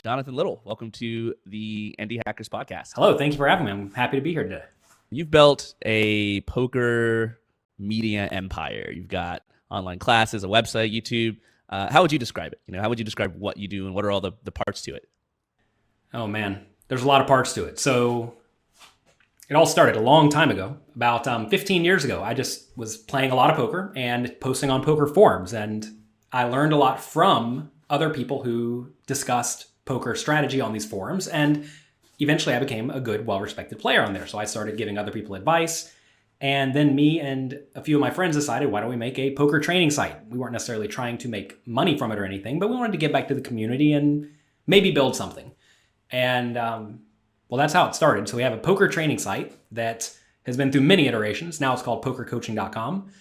Jonathan Little, welcome to the Indie Hackers Podcast. Hello, thank you for having me. I'm happy to be here today. You've built a poker media empire. You've got online classes, a website, YouTube. How would you describe it? How would you describe what you do and what are all the parts to it? Oh man, there's a lot of parts to it. So it all started a long time ago, about 15 years ago. I just was playing a lot of poker and posting on poker forums, and I learned a lot from other people who discussed poker strategy on these forums, and eventually I became a good, well-respected player on there. So I started giving other people advice, and then me and a few of my friends decided, why don't we make a poker training site? We weren't necessarily trying to make money from it or anything, but we wanted to give back to the community and maybe build something. And well, that's how it started. So we have a poker training site that has been through many iterations. Now it's called pokercoaching.com.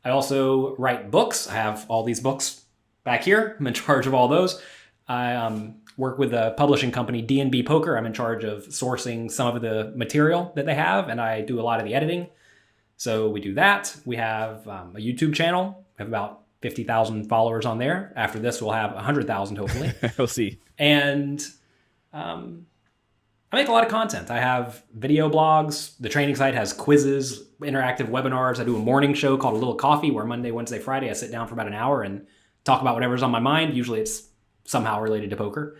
I also write books. I have all these books back here. I'm in charge of all those. I work with a publishing company, D&B Poker. I'm in charge of sourcing some of the material that they have, and I do a lot of the editing. So we do that. We have a YouTube channel. We have about 50,000 followers on there. After this, we'll have 100,000, hopefully. We'll see. And I make a lot of content. I have video blogs. The training site has quizzes, interactive webinars. I do a morning show called A Little Coffee, where Monday, Wednesday, Friday, I sit down for about an hour and talk about whatever's on my mind. Usually it's somehow related to poker.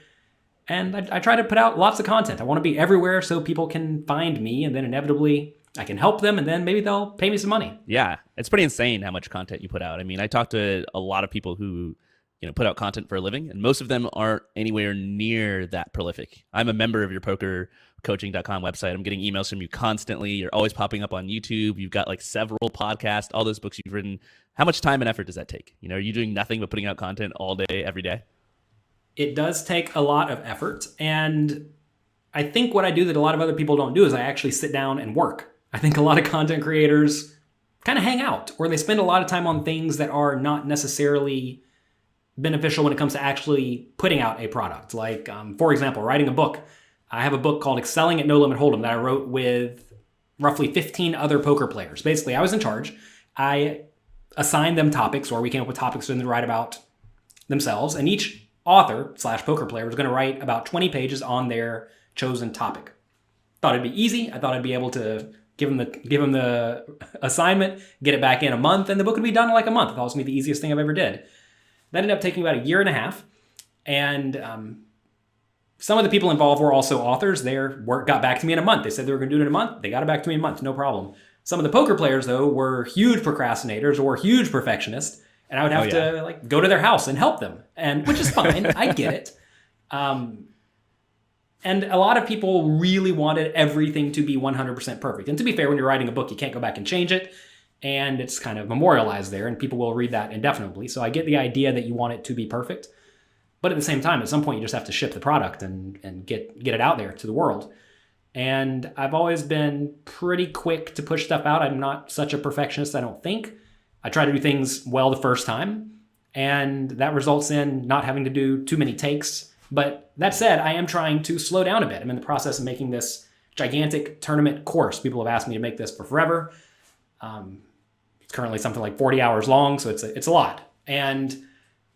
And I try to put out lots of content. I want to be everywhere so people can find me, and then inevitably I can help them, and then maybe they'll pay me some money. Yeah, it's pretty insane how much content you put out. I mean, I talk to a lot of people who put out content for a living, and most of them aren't anywhere near that prolific. I'm a member of your pokercoaching.com website. I'm getting emails from you constantly. You're always popping up on YouTube. You've got like several podcasts, all those books you've written. How much time and effort does that take? Are you doing nothing but putting out content all day, every day? It does take a lot of effort. And I think what I do that a lot of other people don't do is I actually sit down and work. I think a lot of content creators kind of hang out, or they spend a lot of time on things that are not necessarily beneficial when it comes to actually putting out a product. Like, for example, writing a book. I have a book called Excelling at No Limit Hold'em that I wrote with roughly 15 other poker players. Basically, I was in charge. I assigned them topics, or we came up with topics for them to write about themselves, and each author/poker player was going to write about 20 pages on their chosen topic. Thought it'd be easy. I thought I'd be able to give them the assignment, get it back in a month, and the book would be done in like a month. I thought it was going to be the easiest thing I've ever did. That ended up taking about a year and a half, and some of the people involved were also authors. Their work got back to me in a month. They said they were going to do it in a month. They got it back to me in a month, no problem. Some of the poker players, though, were huge procrastinators or huge perfectionists, and I would have to go to their house and help them, and which is fine. I get it. And a lot of people really wanted everything to be 100% perfect. And to be fair, when you're writing a book, you can't go back and change it, and it's kind of memorialized there, and people will read that indefinitely. So I get the idea that you want it to be perfect, but at the same time, at some point, you just have to ship the product and get it out there to the world. And I've always been pretty quick to push stuff out. I'm not such a perfectionist, I don't think. I try to do things well the first time, and that results in not having to do too many takes. But that said, I am trying to slow down a bit. I'm in the process of making this gigantic tournament course. People have asked me to make this for forever. It's currently something like 40 hours long, so it's a lot. And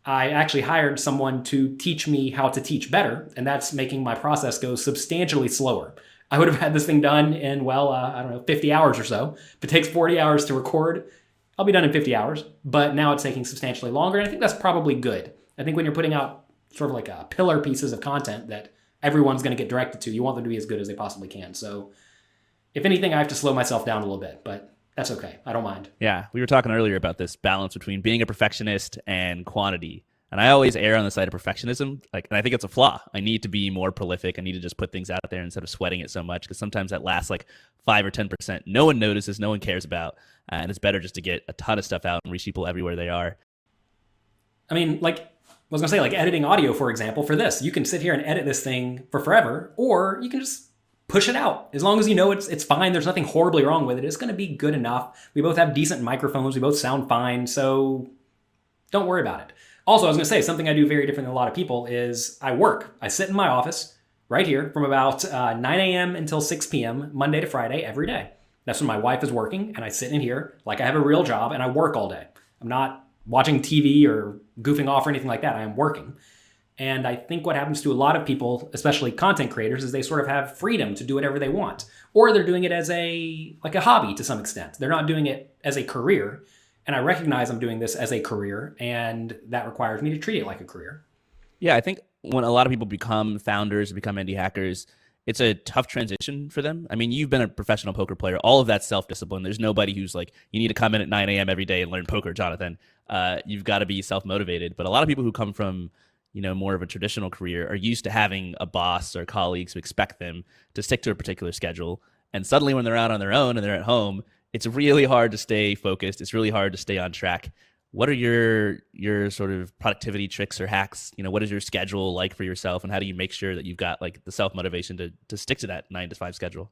I actually hired someone to teach me how to teach better, and that's making my process go substantially slower. I would have had this thing done in, 50 hours or so. If it takes 40 hours to record, I'll be done in 50 hours, but now it's taking substantially longer, and I think that's probably good. I think when you're putting out sort of like pillar pieces of content that everyone's going to get directed to, you want them to be as good as they possibly can. So if anything, I have to slow myself down a little bit, but that's okay. I don't mind. Yeah, we were talking earlier about this balance between being a perfectionist and quantity. And I always err on the side of perfectionism, and I think it's a flaw. I need to be more prolific. I need to just put things out there instead of sweating it so much, because sometimes that lasts like 5 or 10%. No one notices, no one cares about, and it's better just to get a ton of stuff out and reach people everywhere they are. I mean, like I was going to say, like editing audio, for example, for this, you can sit here and edit this thing for forever, or you can just push it out. As long as you know it's fine, there's nothing horribly wrong with it, it's going to be good enough. We both have decent microphones, we both sound fine, so don't worry about it. Also, I was going to say, something I do very different than a lot of people is I work. I sit in my office right here from about 9 a.m. until 6 p.m., Monday to Friday, every day. That's when my wife is working, and I sit in here like I have a real job, and I work all day. I'm not watching TV or goofing off or anything like that. I am working. And I think what happens to a lot of people, especially content creators, is they sort of have freedom to do whatever they want, or they're doing it as a hobby to some extent. They're not doing it as a career. And I recognize I'm doing this as a career, and that requires me to treat it like a career. Yeah, I think when a lot of people become founders, become indie hackers, it's a tough transition for them. I mean, you've been a professional poker player. All of that's self-discipline. There's nobody who's like, you need to come in at 9 a.m. every day and learn poker, Jonathan. You've got to be self-motivated. But a lot of people who come from, more of a traditional career are used to having a boss or colleagues who expect them to stick to a particular schedule. And suddenly when they're out on their own and they're at home, it's really hard to stay focused. It's really hard to stay on track. What are your sort of productivity tricks or hacks? What is your schedule like for yourself, and how do you make sure that you've got like the self motivation to stick to that 9 to 5 schedule?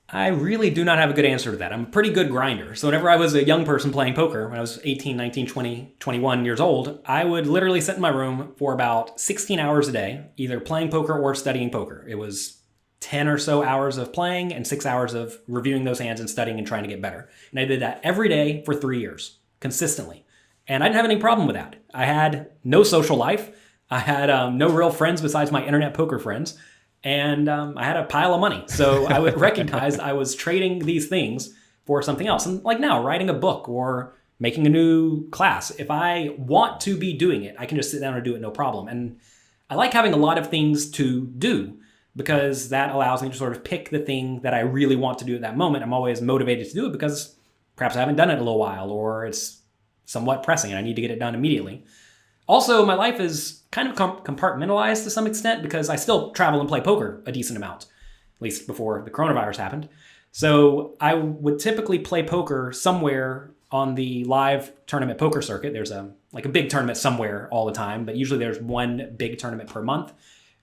I really do not have a good answer to that. I'm a pretty good grinder. So whenever I was a young person playing poker, when I was 18, 19, 20, 21 years old, I would literally sit in my room for about 16 hours a day, either playing poker or studying poker. It was 10 or so hours of playing and 6 hours of reviewing those hands and studying and trying to get better. And I did that every day for 3 years, consistently. And I didn't have any problem with that. I had no social life. I had no real friends besides my internet poker friends. And I had a pile of money. So I would recognize I was trading these things for something else. And like now, writing a book or making a new class, if I want to be doing it, I can just sit down and do it no problem. And I like having a lot of things to do, because that allows me to sort of pick the thing that I really want to do at that moment. I'm always motivated to do it because perhaps I haven't done it in a little while, or it's somewhat pressing and I need to get it done immediately. Also, my life is kind of compartmentalized to some extent because I still travel and play poker a decent amount, at least before the coronavirus happened. So I would typically play poker somewhere on the live tournament poker circuit. There's a big tournament somewhere all the time, but usually there's one big tournament per month.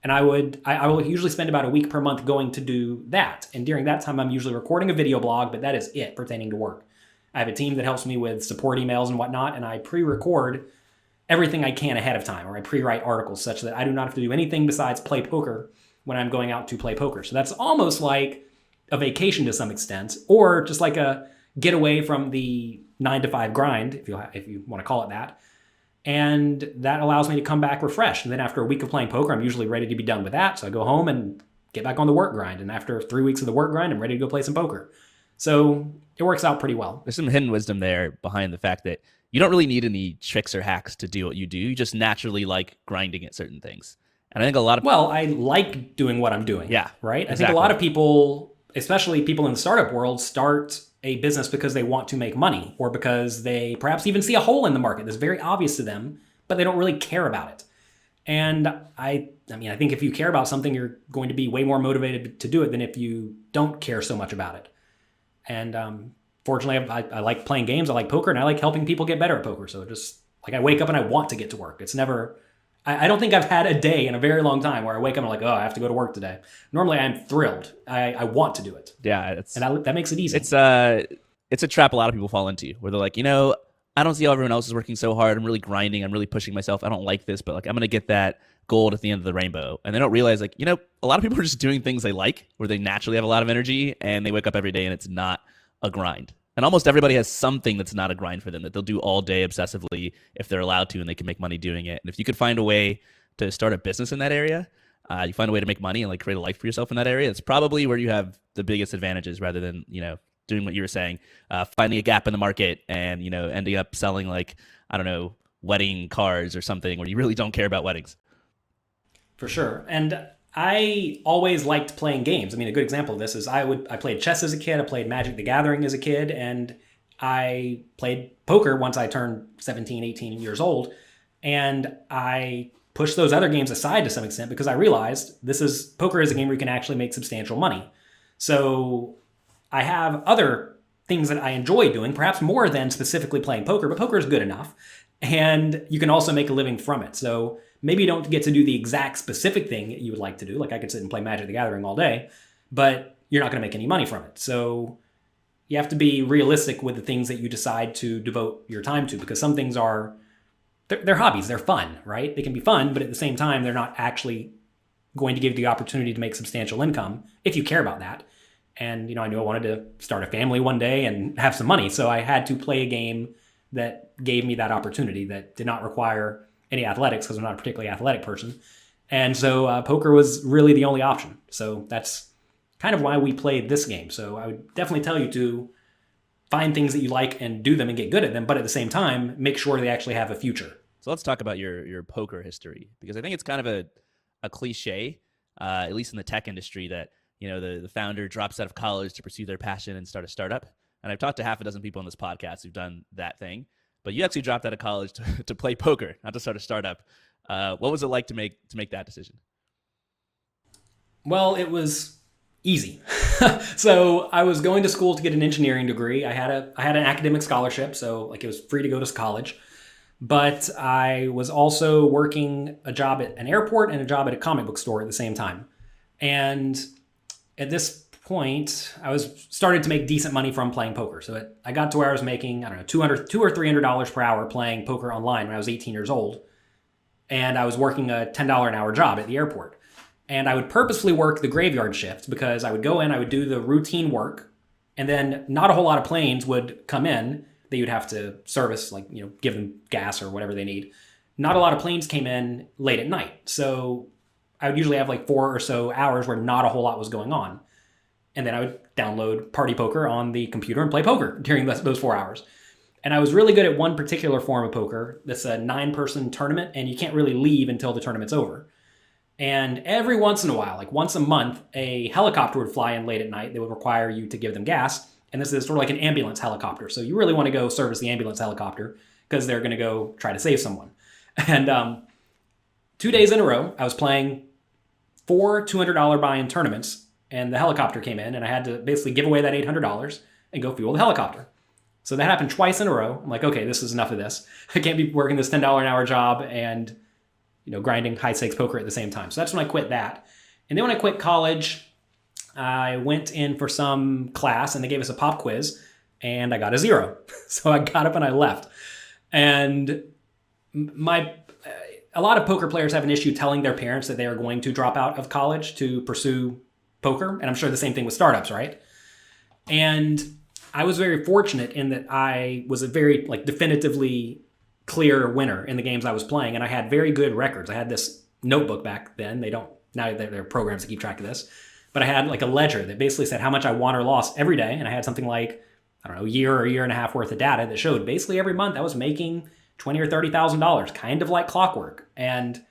And I will usually spend about a week per month going to do that. And during that time, I'm usually recording a video blog, but that is it pertaining to work. I have a team that helps me with support emails and whatnot, and I pre-record everything I can ahead of time, or I pre-write articles such that I do not have to do anything besides play poker when I'm going out to play poker. So that's almost like a vacation to some extent, or just like a getaway from the 9 to 5 grind, if you want to call it that. And that allows me to come back refreshed. And then after a week of playing poker, I'm usually ready to be done with that. So I go home and get back on the work grind. And after 3 weeks of the work grind, I'm ready to go play some poker. So it works out pretty well. There's some hidden wisdom there behind the fact that you don't really need any tricks or hacks to do what you do. You just naturally like grinding at certain things. And I think a lot of... Well, I like doing what I'm doing. Yeah. Right? Exactly. I think a lot of people, especially people in the startup world, start a business because they want to make money, or because they perhaps even see a hole in the market that's very obvious to them, but they don't really care about it. And I think if you care about something, you're going to be way more motivated to do it than if you don't care so much about it. And fortunately, I like playing games, I like poker, and I like helping people get better at poker. So just like I wake up and I want to get to work. It's never... I don't think I've had a day in a very long time where I wake up and I'm like, oh, I have to go to work today. Normally, I'm thrilled. I want to do it. Yeah, that makes it easy. It's a trap a lot of people fall into, where they're like, I don't see how everyone else is working so hard. I'm really grinding. I'm really pushing myself. I don't like this, but I'm gonna get that gold at the end of the rainbow. And they don't realize, a lot of people are just doing things they like, where they naturally have a lot of energy, and they wake up every day and it's not a grind. And almost everybody has something that's not a grind for them that they'll do all day obsessively if they're allowed to, and they can make money doing it. And if you could find a way to start a business in that area, you find a way to make money and create a life for yourself in that area, it's probably where you have the biggest advantages, rather than, doing what you were saying, finding a gap in the market and, ending up selling wedding cards or something where you really don't care about weddings. For sure. And I always liked playing games. A good example of this is I played chess as a kid. I played Magic the Gathering as a kid. And I played poker once I turned 17, 18 years old. And I pushed those other games aside to some extent because I realized poker is a game where you can actually make substantial money. So I have other things that I enjoy doing, perhaps more than specifically playing poker, but poker is good enough. And you can also make a living from it. So maybe you don't get to do the exact specific thing that you would like to do. Like I could sit and play Magic the Gathering all day, but you're not going to make any money from it. So you have to be realistic with the things that you decide to devote your time to, because some things they're hobbies. They're fun, right? They can be fun, but at the same time, they're not actually going to give you the opportunity to make substantial income if you care about that. And, I knew I wanted to start a family one day and have some money. So I had to play a game that gave me that opportunity, that did not require any athletics because I'm not a particularly athletic person. And so poker was really the only option. So that's kind of why we played this game. So I would definitely tell you to find things that you like and do them and get good at them, but at the same time, make sure they actually have a future. So let's talk about your poker history, because I think it's kind of a cliche, at least in the tech industry, that the founder drops out of college to pursue their passion and start a startup. And I've talked to half a dozen people on this podcast who've done that thing, but you actually dropped out of college to play poker, not to start a startup. What was it like to make that decision? Well, it was easy. So I was going to school to get an engineering degree. I had an academic scholarship, so like it was free to go to college. But I was also working a job at an airport and a job at a comic book store at the same time. And at this point, I was started to make decent money from playing poker. So I got to where I was making, I don't know, $200 or $300 per hour playing poker online when I was 18 years old. And I was working a $10 an hour job at the airport. And I would purposefully work the graveyard shift because I would go in, I would do the routine work, and then not a whole lot of planes would come in that you'd have to service, like, give them gas or whatever they need. Not a lot of planes came in late at night. So I would usually have like 4 or so hours where not a whole lot was going on. And then I would download Party Poker on the computer and play poker during those 4 hours. And I was really good at one particular form of poker. That's a 9-person tournament, and you can't really leave until the tournament's over. And every once in a while, like once a month, a helicopter would fly in late at night. They would require you to give them gas. And this is sort of like an ambulance helicopter. So you really want to go service the ambulance helicopter because they're going to go try to save someone. And 2 days in a row, I was playing 4 $200 buy-in tournaments, and the helicopter came in, and I had to basically give away that $800 and go fuel the helicopter. So that happened twice in a row. I'm like, okay, this is enough of this. I can't be working this $10 an hour job and grinding high stakes poker at the same time. So that's when I quit that. And then when I quit college, I went in for some class and they gave us a pop quiz and I got a 0. So I got up and I left. And a lot of poker players have an issue telling their parents that they are going to drop out of college to pursue poker. And I'm sure the same thing with startups, right? And I was very fortunate in that I was a very definitively clear winner in the games I was playing, and I had very good records. I had this notebook back then. Now there are programs that keep track of this, but I had like a ledger that basically said how much I won or lost every day, and I had something like, I don't know, a year or a year and a half worth of data that showed basically every month I was making $20,000 or $30,000, kind of like clockwork. And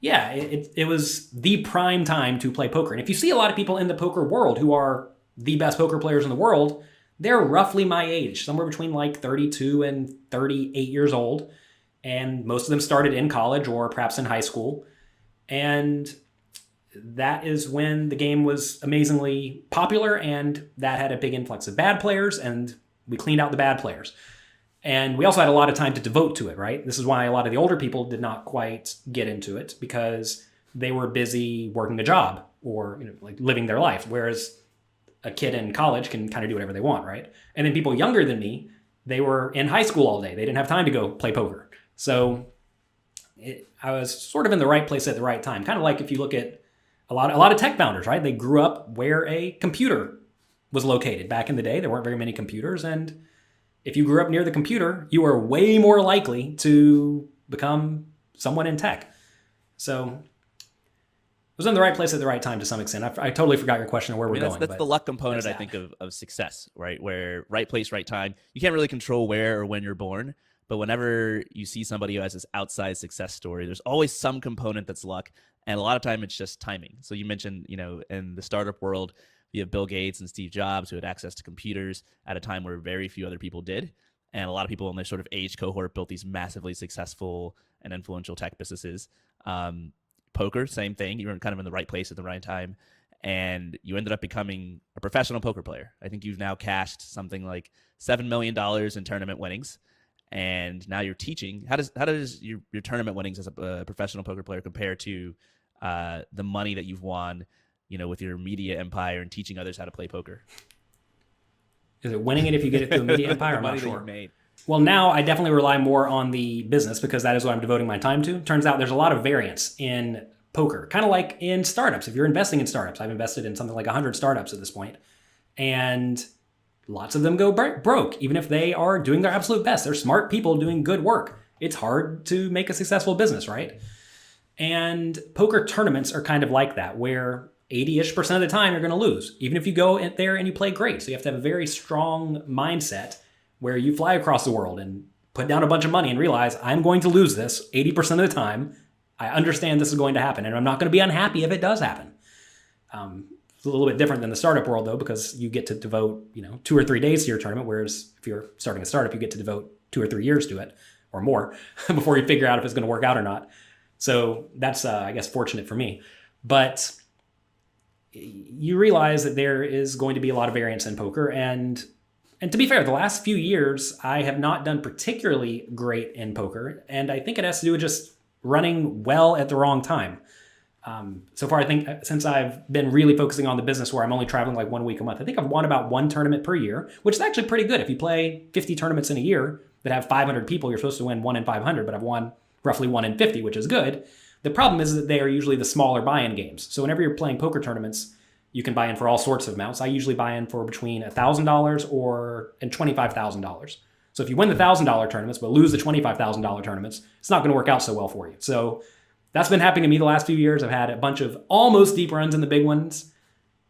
yeah, it was the prime time to play poker. And if you see a lot of people in the poker world who are the best poker players in the world, they're roughly my age, somewhere between like 32 and 38 years old. And most of them started in college or perhaps in high school. And that is when the game was amazingly popular, and that had a big influx of bad players, and we cleaned out the bad players. And we also had a lot of time to devote to it, right? This is why a lot of the older people did not quite get into it, because they were busy working a job or living their life. Whereas a kid in college can kind of do whatever they want, right? And then people younger than me, they were in high school all day. They didn't have time to go play poker. So I was sort of in the right place at the right time. Kind of like if you look at a lot of tech founders, right? They grew up where a computer was located. Back in the day, there weren't very many computers. And if you grew up near the computer, you were way more likely to become someone in tech. So was in the right place at the right time to some extent. I totally forgot your question of where we're going. That's the luck component, I think, of success, right? Where right place, right time. You can't really control where or when you're born, but whenever you see somebody who has this outsized success story, there's always some component that's luck, and a lot of time it's just timing. So you mentioned, in the startup world, you have Bill Gates and Steve Jobs who had access to computers at a time where very few other people did. And a lot of people in their sort of age cohort built these massively successful and influential tech businesses. Poker, same thing. You were kind of in the right place at the right time, and you ended up becoming a professional poker player. I think you've now cashed something like $7 million in tournament winnings, and now you're teaching. How does your tournament winnings as a professional poker player compare to the money that you've won, with your media empire and teaching others how to play poker? Is it winning it if you get it through a media empire? I'm not sure. Made. Well, now I definitely rely more on the business because that is what I'm devoting my time to. Turns out there's a lot of variance in poker, kind of like in startups. If you're investing in startups, I've invested in something like 100 startups at this point, and lots of them go broke, even if they are doing their absolute best. They're smart people doing good work. it's hard to make a successful business, right? And poker tournaments are kind of like that, where 80-ish% of the time you're going to lose, even if you go in there and you play great. So you have to have a very strong mindset where you fly across the world and put down a bunch of money and realize I'm going to lose this 80% of the time. I understand this is going to happen, and I'm not going to be unhappy if it does happen. It's a little bit different than the startup world, though, because you get to devote 2 or 3 days to your tournament, whereas if you're starting a startup, you get to devote 2 or 3 years to it or more before you figure out if it's going to work out or not. So that's, I guess, fortunate for me. But you realize that there is going to be a lot of variance in poker. And to be fair, the last few years, I have not done particularly great in poker. And I think it has to do with just running well at the wrong time. So far, I think since I've been really focusing on the business where I'm only traveling like 1 week a month, I think I've won about 1 tournament per year, which is actually pretty good. If you play 50 tournaments in a year that have 500 people, you're supposed to win 1 in 500, but I've won roughly 1 in 50, which is good. The problem is that they are usually the smaller buy-in games. So whenever you're playing poker tournaments, you can buy in for all sorts of amounts. I usually buy in for between $1,000 and $25,000. So if you win the $1,000 tournaments but lose the $25,000 tournaments, it's not going to work out so well for you. So that's been happening to me the last few years. I've had a bunch of almost deep runs in the big ones,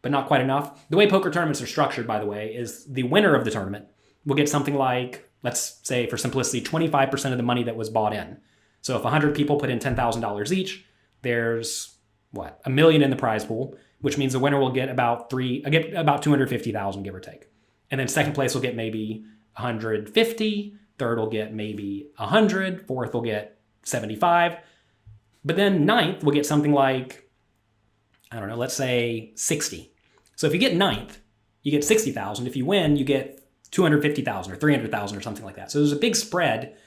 but not quite enough. The way poker tournaments are structured, by the way, is the winner of the tournament will get something like, let's say for simplicity, 25% of the money that was bought in. So if 100 people put in $10,000 each, there's $1 million in the prize pool, which means the winner will get about 250,000, give or take. And then second place will get maybe 150, third will get maybe 100, fourth will get 75. But then ninth will get something like, I don't know, let's say 60. So if you get ninth, you get 60,000. If you win, you get 250,000 or 300,000 or something like that. So there's a big spread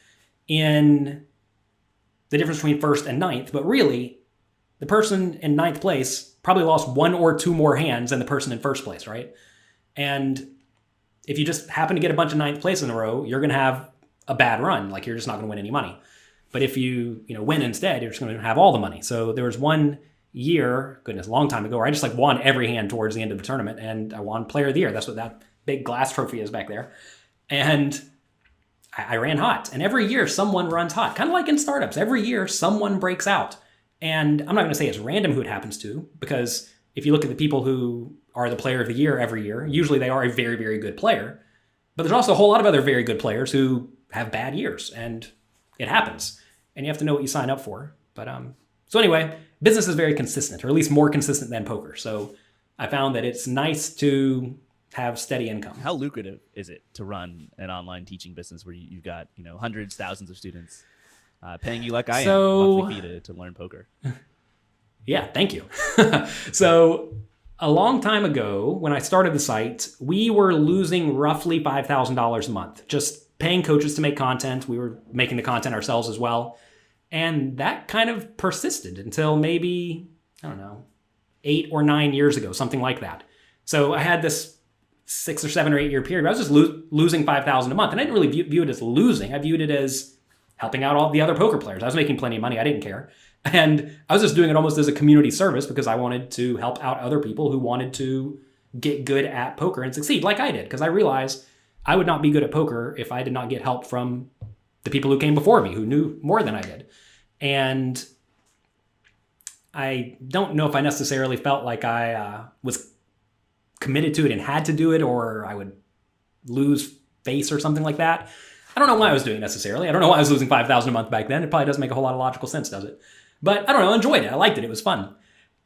in the difference between first and ninth, but really the person in ninth place probably lost 1 or 2 more hands than the person in first place, right? And if you just happen to get a bunch of ninth place in a row, you're going to have a bad run. Like you're just not going to win any money. But if you win instead, you're just going to have all the money. So there was 1 year, goodness, a long time ago, where I just like won every hand towards the end of the tournament, and I won Player of the Year. That's what that big glass trophy is back there. And I ran hot. And every year someone runs hot, kind of like in startups. Every year someone breaks out. And I'm not going to say it's random who it happens to, because if you look at the people who are the Player of the Year every year, usually they are a very, very good player. But there's also a whole lot of other very good players who have bad years, and it happens. And you have to know what you sign up for. But so anyway, business is very consistent, or at least more consistent than poker. So I found that it's nice to have steady income. How lucrative is it to run an online teaching business where you've got hundreds, thousands of students paying you like I am monthly fee to learn poker? Yeah, thank you. So a long time ago, when I started the site, we were losing roughly $5,000 a month, just paying coaches to make content. We were making the content ourselves as well. And that kind of persisted until maybe, 8 or 9 years ago, something like that. So I had this 6 or 7 or 8 year period where I was just losing $5,000 a month. And I didn't really view it as losing. I viewed it as helping out all the other poker players. I was making plenty of money. I didn't care. And I was just doing it almost as a community service because I wanted to help out other people who wanted to get good at poker and succeed like I did. Because I realized I would not be good at poker if I did not get help from the people who came before me, who knew more than I did. And I don't know if I necessarily felt like I was committed to it and had to do it, or I would lose face or something like that. I don't know why I was doing it necessarily. I don't know why I was losing $5,000 a month back then. It probably doesn't make a whole lot of logical sense, does it? But I don't know. I enjoyed it. I liked it. It was fun.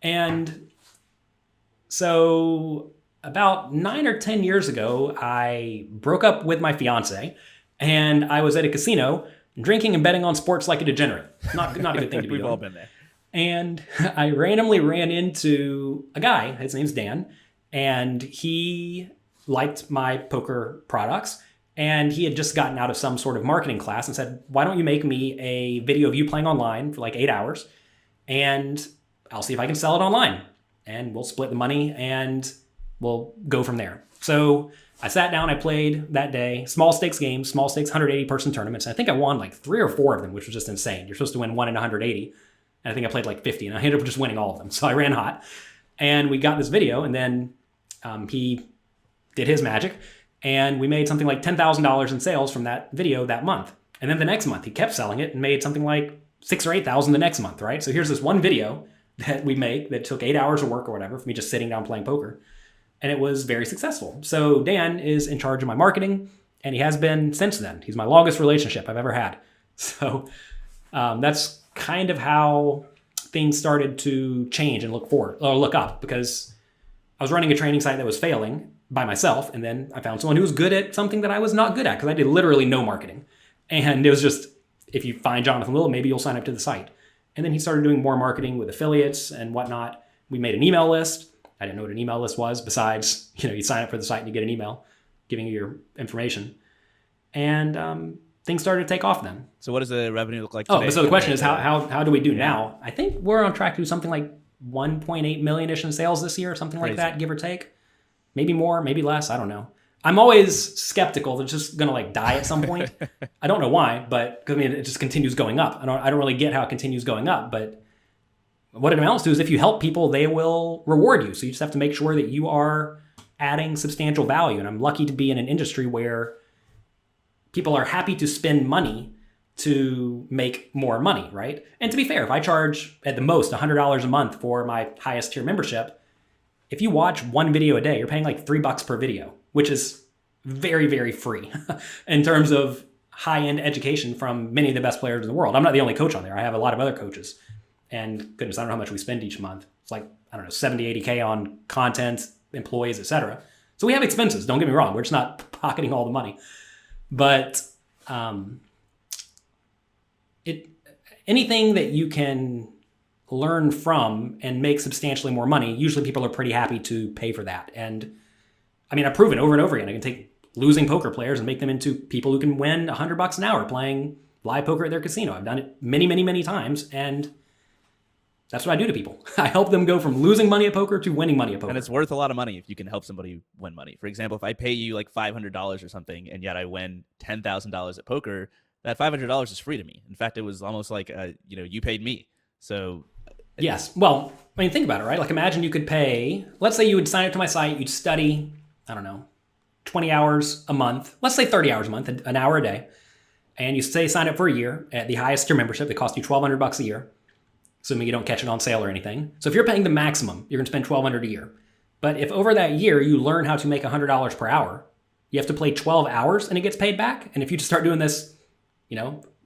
And so about 9 or 10 years ago, I broke up with my fiance, and I was at a casino drinking and betting on sports like a degenerate. Not a good thing to be We've doing. all been there. And I randomly ran into a guy. His name's Dan, and he liked my poker products. And he had just gotten out of some sort of marketing class and said, why don't you make me a video of you playing online for like 8 hours, and I'll see if I can sell it online, and we'll split the money and we'll go from there. So I sat down, I played that day, small stakes games, small stakes 180 person tournaments. And I think I won like 3 or 4 of them, which was just insane. You're supposed to win 1 in 180. And I think I played like 50, and I ended up just winning all of them. So I ran hot, and we got this video, and then he did his magic. And we made something like $10,000 in sales from that video that month. And then the next month he kept selling it and made something like 6 or 8,000 the next month, right? So here's this one video that we make that took 8 hours of work or whatever for me just sitting down playing poker. And it was very successful. So Dan is in charge of my marketing, and he has been since then. He's my longest relationship I've ever had. So that's kind of how things started to change and look up, because I was running a training site that was failing by myself, and then I found someone who was good at something that I was not good at, because I did literally no marketing. And it was just, if you find Jonathan Little, maybe you'll sign up to the site. And then he started doing more marketing with affiliates and whatnot. We made an email list. I didn't know what an email list was, besides, you sign up for the site and you get an email giving you your information. And things started to take off then. So what does the revenue look like today? So the question is, how do we do now? I think we're on track to do something like 1.8 million-ish in sales this year, or something like that, give or take. Maybe more, maybe less, I don't know. I'm always skeptical that it's just going to die at some point. I don't know why, but it just continues going up. I don't really get how it continues going up, but what it amounts to is if you help people, they will reward you. So you just have to make sure that you are adding substantial value. And I'm lucky to be in an industry where people are happy to spend money to make more money, right? And to be fair, if I charge at the most $100 a month for my highest tier membership, if you watch one video a day, you're paying like $3 per video, which is very, very free in terms of high-end education from many of the best players in the world. I'm not the only coach on there. I have a lot of other coaches. And goodness, I don't know how much we spend each month. It's like, I don't know, 70, 80K on content, employees, etc. So we have expenses, don't get me wrong. We're just not pocketing all the money. But anything that you can learn from and make substantially more money, usually people are pretty happy to pay for that. And I've proven over and over again, I can take losing poker players and make them into people who can win $100 an hour playing live poker at their casino. I've done it many, many, many times, and that's what I do to people. I help them go from losing money at poker to winning money at poker. And it's worth a lot of money if you can help somebody win money. For example, if I pay you like $500 or something, and yet I win $10,000 at poker, that $500 is free to me. In fact, it was almost like you paid me. So yes. Well, think about it, right? Like, imagine you could pay, let's say you would sign up to my site, you'd study, 20 hours a month, let's say 30 hours a month, an hour a day. And you say sign up for a year at the highest tier membership that costs you $1,200 a year, assuming you don't catch it on sale or anything. So if you're paying the maximum, you're going to spend $1,200 a year. But if over that year you learn how to make $100 per hour, you have to play 12 hours and it gets paid back. And if you just start doing this,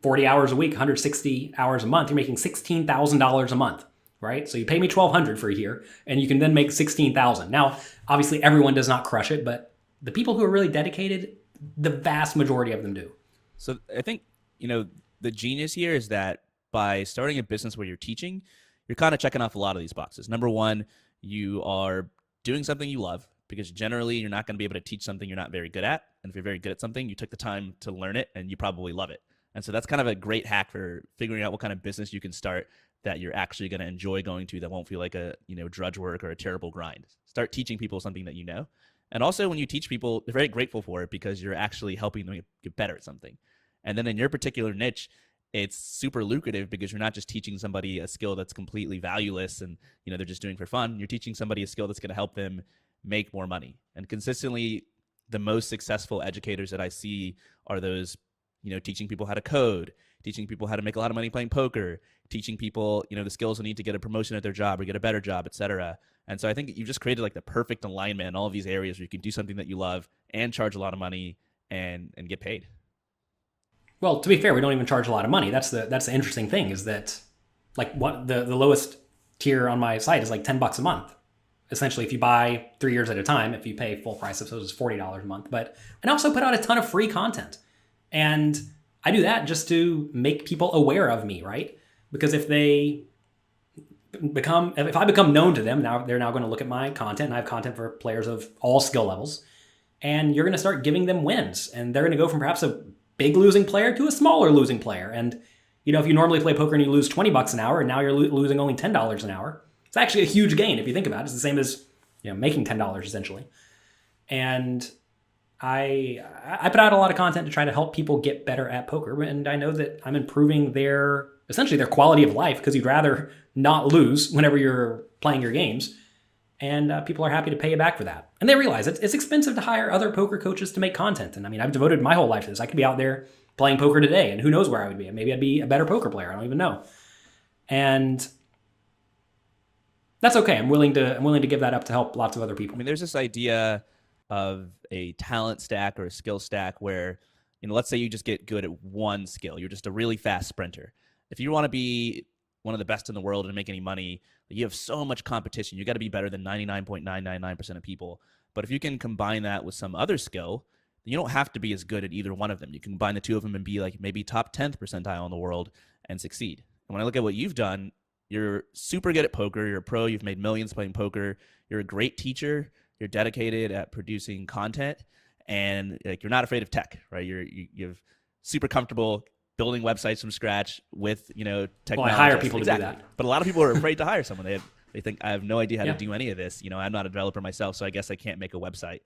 40 hours a week, 160 hours a month, you're making $16,000 a month, right? So you pay me $1,200 for a year and you can then make $16,000. Now, obviously everyone does not crush it, but the people who are really dedicated, the vast majority of them do. So I think, the genius here is that by starting a business where you're teaching, you're kind of checking off a lot of these boxes. Number one, you are doing something you love, because generally you're not going to be able to teach something you're not very good at. And if you're very good at something, you took the time to learn it and you probably love it. And so that's kind of a great hack for figuring out what kind of business you can start that you're actually going to enjoy going to, that won't feel like a drudge work or a terrible grind. Start teaching people something that you know. And also when you teach people, they're very grateful for it because you're actually helping them get better at something. And then in your particular niche, it's super lucrative because you're not just teaching somebody a skill that's completely valueless and they're just doing for fun. You're teaching somebody a skill that's going to help them make more money. And consistently, the most successful educators that I see are those, teaching people how to code, teaching people how to make a lot of money playing poker, teaching people, the skills they need to get a promotion at their job or get a better job, etc. And so I think you've just created like the perfect alignment in all of these areas where you can do something that you love and charge a lot of money and get paid. Well, to be fair, we don't even charge a lot of money. That's the interesting thing, is that like what the lowest tier on my site is like $10 a month. Essentially, if you buy 3 years at a time, if you pay full price, so it's $40 a month. But I also put out a ton of free content. And I do that just to make people aware of me, right? Because if I become known to them, now they're now going to look at my content, and I have content for players of all skill levels. And you're going to start giving them wins. And they're going to go from perhaps a big losing player to a smaller losing player. And, if you normally play poker and you lose $20 an hour and now you're losing only $10 an hour, it's actually a huge gain if you think about it. It's the same as making $10 essentially. And I put out a lot of content to try to help people get better at poker. And I know that I'm improving essentially their quality of life, because you'd rather not lose whenever you're playing your games. And people are happy to pay you back for that. And they realize it's expensive to hire other poker coaches to make content. And I've devoted my whole life to this. I could be out there playing poker today, and who knows where I would be. Maybe I'd be a better poker player. I don't even know. And that's okay. I'm willing to give that up to help lots of other people. I mean, there's this idea of a talent stack or a skill stack where, let's say you just get good at one skill. You're just a really fast sprinter. If you want to be one of the best in the world and make any money, you have so much competition. You got to be better than 99.999% of people. But if you can combine that with some other skill, you don't have to be as good at either one of them. You can combine the two of them and be like maybe top 10th percentile in the world and succeed. And when I look at what you've done, you're super good at poker. You're a pro. You've made millions playing poker. You're a great teacher. You're dedicated at producing content, and like you're not afraid of tech, right? You're super comfortable building websites from scratch with technology. Well, I hire people to do that. But a lot of people are afraid to hire someone. They think I have no idea how to do any of this. I'm not a developer myself, so I guess I can't make a website.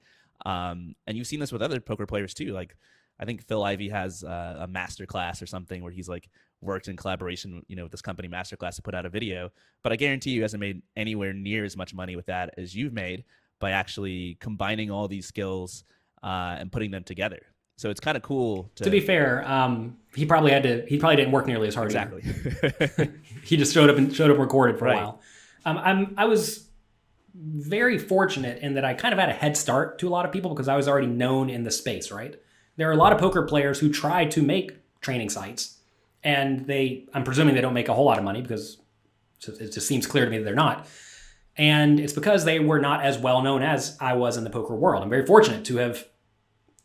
And you've seen this with other poker players too. Like I think Phil Ivey has a master class or something where he's like worked in collaboration, with this company Masterclass to put out a video. But I guarantee you hasn't made anywhere near as much money with that as you've made by actually combining all these skills and putting them together. So it's kind of cool. To be fair, he probably didn't work nearly as hard. Exactly. He just showed up and recorded for a while. I was very fortunate in that I kind of had a head start to a lot of people because I was already known in the space, right? There are a lot of poker players who try to make training sites, and I'm presuming they don't make a whole lot of money because it just seems clear to me that they're not. And it's because they were not as well known as I was in the poker world. I'm very fortunate to have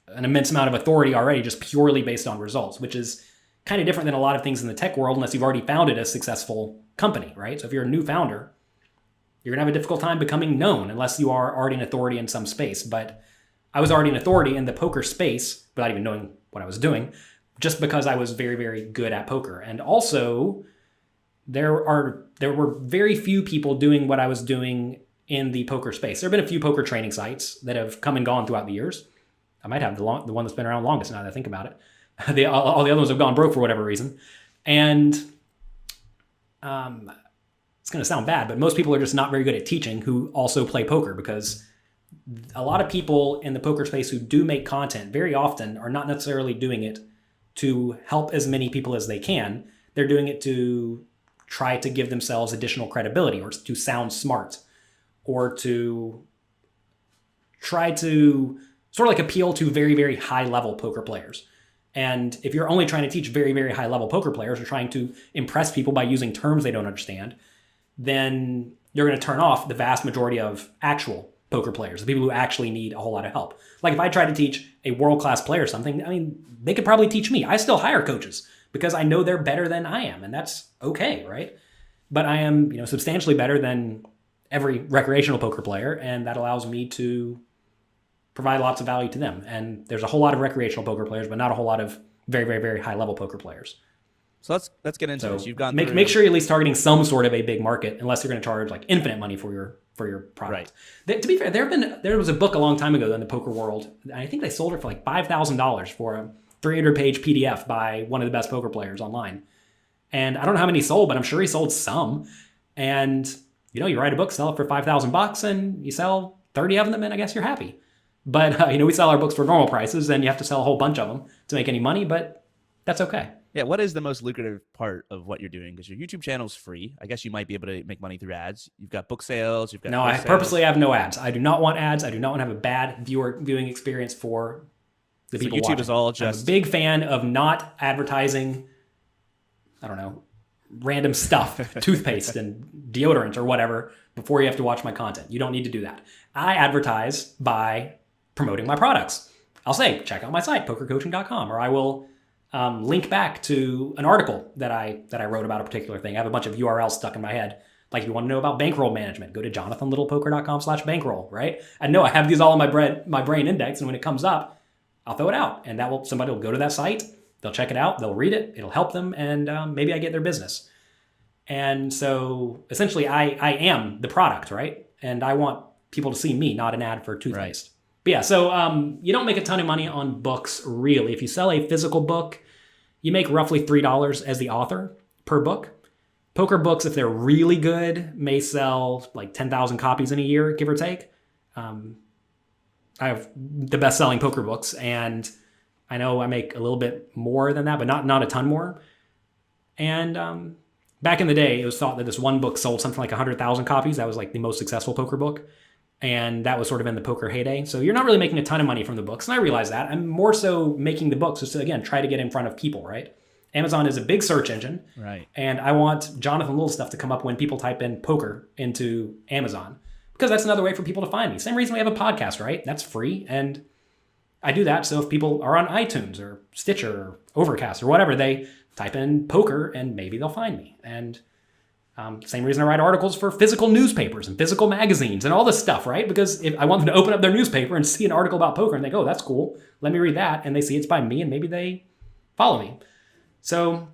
an immense amount of authority already just purely based on results, which is kind of different than a lot of things in the tech world unless you've already founded a successful company, right? So if you're a new founder, you're going to have a difficult time becoming known unless you are already an authority in some space. But I was already an authority in the poker space without even knowing what I was doing, just because I was very, very good at poker. And also, there were very few people doing what I was doing in the poker space. There have been a few poker training sites that have come and gone throughout the years. I might have the one that's been around longest now that I think about it. All the other ones have gone broke for whatever reason. And it's going to sound bad, but most people are just not very good at teaching who also play poker, because a lot of people in the poker space who do make content very often are not necessarily doing it to help as many people as they can. They're doing it to try to give themselves additional credibility, or to sound smart, or to try to sort of like appeal to very, very high level poker players. And if you're only trying to teach very, very high level poker players, or trying to impress people by using terms they don't understand, then you're going to turn off the vast majority of actual poker players, the people who actually need a whole lot of help. Like if I try to teach a world-class player something, I mean, they could probably teach me. I still hire coaches because I know they're better than I am, and that's okay, right? But I am, substantially better than every recreational poker player, and that allows me to provide lots of value to them. And there's a whole lot of recreational poker players, but not a whole lot of very, very, very high-level poker players. So let's get into this. You've gone make sure you're at least targeting some sort of a big market, unless you're going to charge like infinite money for your product. Right. To be fair, there was a book a long time ago in the poker world, and I think they sold it for like $5,000 for a 300-page PDF by one of the best poker players online. And I don't know how many he sold, but I'm sure he sold some. And you write a book, sell it for $5,000, and you sell 30 of them, and I guess you're happy. But we sell our books for normal prices, and you have to sell a whole bunch of them to make any money, but that's okay. Yeah, what is the most lucrative part of what you're doing? Because your YouTube channel is free. I guess you might be able to make money through ads. You've got book sales. You've got no. I purposely have no ads. I do not want ads. I do not want to have a bad viewing experience for the people watching. YouTube is all just. I'm a big fan of not advertising. I don't know, random stuff, toothpaste and deodorant or whatever before you have to watch my content. You don't need to do that. I advertise by promoting my products. I'll say, check out my site, pokercoaching.com, or I will link back to an article that I wrote about a particular thing. I have a bunch of URLs stuck in my head. Like if you want to know about bankroll management, go to jonathanlittlepoker.com/bankroll, right? I know I have these all in my brain index, and when it comes up, I'll throw it out, and somebody will go to that site, they'll check it out, they'll read it, it'll help them, and maybe I get their business. And so essentially I am the product, right? And I want people to see me, not an ad for toothpaste. Right. But yeah, so you don't make a ton of money on books, really. If you sell a physical book, you make roughly $3 as the author per book. Poker books, if they're really good, may sell like 10,000 copies in a year, give or take. I have the best-selling poker books, and I know I make a little bit more than that, but not a ton more. And back in the day, it was thought that this one book sold something like 100,000 copies. That was like the most successful poker book. And that was sort of in the poker heyday. So you're not really making a ton of money from the books. And I realize that. I'm more so making the books just to, again, try to get in front of people, right? Amazon is a big search engine. Right. And I want Jonathan Little stuff to come up when people type in poker into Amazon, because that's another way for people to find me. Same reason we have a podcast, right? That's free. And I do that so if people are on iTunes or Stitcher or Overcast or whatever, they type in poker and maybe they'll find me. And same reason I write articles for physical newspapers and physical magazines and all this stuff, right? Because if I want them to open up their newspaper and see an article about poker and think, oh, that's cool, let me read that. And they see it's by me and maybe they follow me. So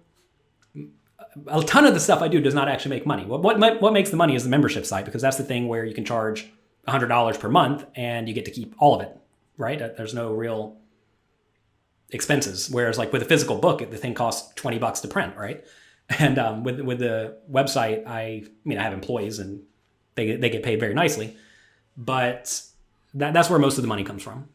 a ton of the stuff I do does not actually make money. What makes the money is the membership site, because that's the thing where you can charge $100 per month and you get to keep all of it, right? There's no real expenses. Whereas like with a physical book, the thing costs $20 to print, right? And with the website, I have employees and they get paid very nicely, but that's where most of the money comes from,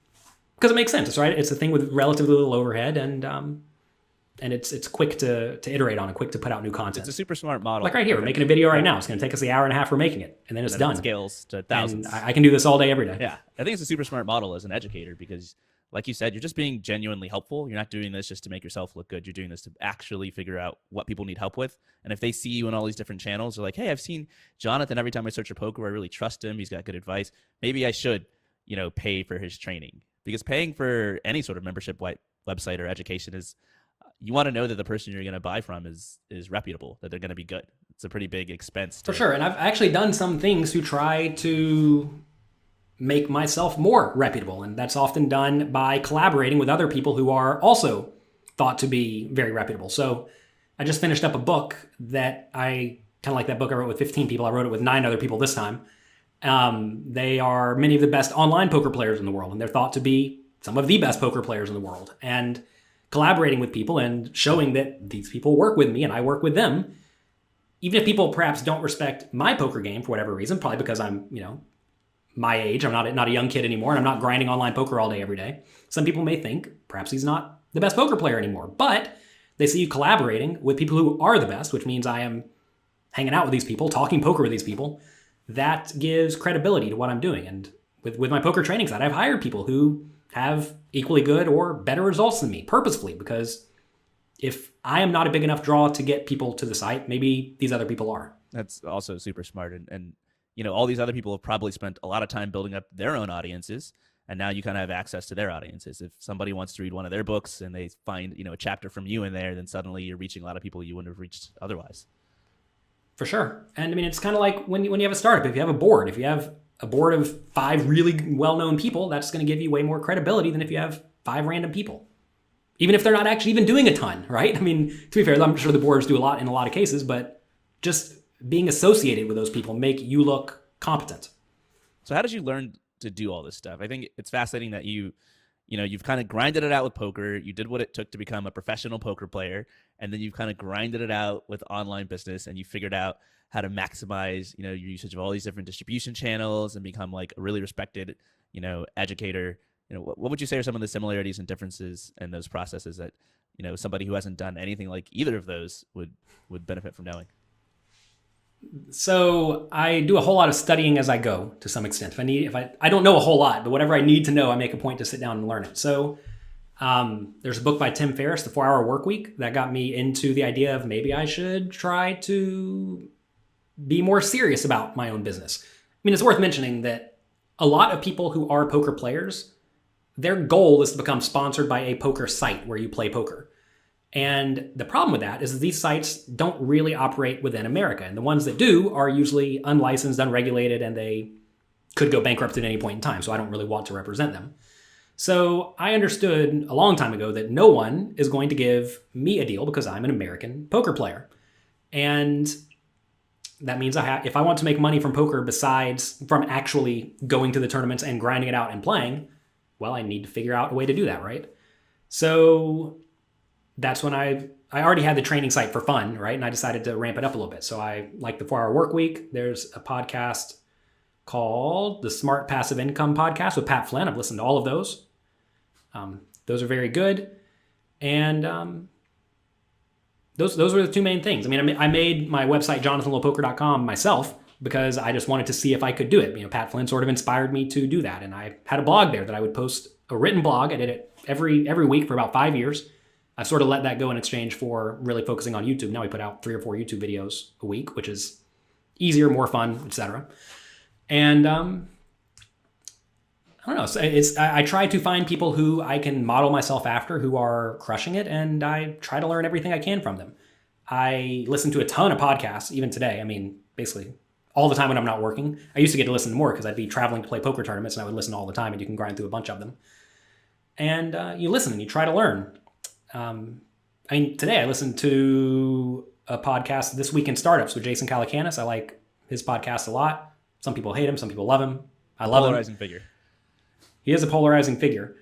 because it makes sense. It's right. It's a thing with relatively little overhead, and it's quick to iterate on and quick to put out new content. It's a super smart model. Like right here, we're making a video right now. It's going to take us the hour and a half we're making it, and then it's done. It scales to thousands. And I can do this all day, every day. Yeah, I think it's a super smart model as an educator, because like you said, you're just being genuinely helpful. You're not doing this just to make yourself look good. You're doing this to actually figure out what people need help with. And if they see you in all these different channels, they're like, hey, I've seen Jonathan every time I search for poker. I really trust him. He's got good advice. Maybe I should, pay for his training. Because paying for any sort of membership website or education is, you want to know that the person you're going to buy from is reputable, that they're going to be good. It's a pretty big expense. For sure. And I've actually done some things to try to make myself more reputable. And that's often done by collaborating with other people who are also thought to be very reputable. So I just finished up a book that I kind of like that book I wrote with 15 people. I wrote it with 9 other people this time. They are many of the best online poker players in the world, and they're thought to be some of the best poker players in the world. And collaborating with people and showing that these people work with me and I work with them, even if people perhaps don't respect my poker game for whatever reason, probably because I'm, my age, I'm not a young kid anymore, and I'm not grinding online poker all day, every day. Some people may think perhaps he's not the best poker player anymore, but they see you collaborating with people who are the best, which means I am hanging out with these people, talking poker with these people. That gives credibility to what I'm doing. And with my poker training side, I've hired people who have equally good or better results than me purposefully, because if I am not a big enough draw to get people to the site, maybe these other people are. That's also super smart. And all these other people have probably spent a lot of time building up their own audiences, and now you kind of have access to their audiences. If somebody wants to read one of their books and they find, a chapter from you in there, then suddenly you're reaching a lot of people you wouldn't have reached otherwise. For sure. And it's kind of like when you have a startup, if you have a board of 5 really well-known people, that's going to give you way more credibility than if you have 5 random people, even if they're not actually even doing a ton, right? To be fair, I'm sure the boards do a lot in a lot of cases, but just being associated with those people make you look competent. So how did you learn to do all this stuff? I think it's fascinating that you've kind of grinded it out with poker. You did what it took to become a professional poker player, and then you've kind of grinded it out with online business, and you figured out how to maximize, your usage of all these different distribution channels and become like a really respected, educator. What would you say are some of the similarities and differences in those processes that, somebody who hasn't done anything like either of those would benefit from knowing? So I do a whole lot of studying as I go, to some extent. I don't know a whole lot, but whatever I need to know, I make a point to sit down and learn it. So there's a book by Tim Ferriss, The 4-Hour Workweek, that got me into the idea of maybe I should try to be more serious about my own business. It's worth mentioning that a lot of people who are poker players, their goal is to become sponsored by a poker site where you play poker. And the problem with that is that these sites don't really operate within America. And the ones that do are usually unlicensed, unregulated, and they could go bankrupt at any point in time. So I don't really want to represent them. So I understood a long time ago that no one is going to give me a deal because I'm an American poker player. And that means if I want to make money from poker besides from actually going to the tournaments and grinding it out and playing, well, I need to figure out a way to do that, right? So that's when I already had the training site for fun, right? And I decided to ramp it up a little bit. So I like the 4-Hour Workweek. There's a podcast called the Smart Passive Income Podcast with Pat Flynn. I've listened to all of those. Those are very good. And those were the two main things. I mean, I made my website, jonathanlopoker.com, myself because I just wanted to see if I could do it. You know, Pat Flynn sort of inspired me to do that. And I had a blog there that I would post, a written blog. I did it every week for about 5 years. I sort of let that go in exchange for really focusing on YouTube. Now we put out 3 or 4 YouTube videos a week, which is easier, more fun, etc. And I don't know. So I try to find people who I can model myself after, who are crushing it, and I try to learn everything I can from them. I listen to a ton of podcasts, even today. I mean, basically all the time when I'm not working. I used to get to listen to more because I'd be traveling to play poker tournaments, and I would listen all the time, and you can grind through a bunch of them. And you listen and you try to learn. I mean, today I listened to a podcast, This Week in Startups, with Jason Calacanis. I like his podcast a lot. Some people hate him, some people love him. I love him. Polarizing figure. He is a polarizing figure.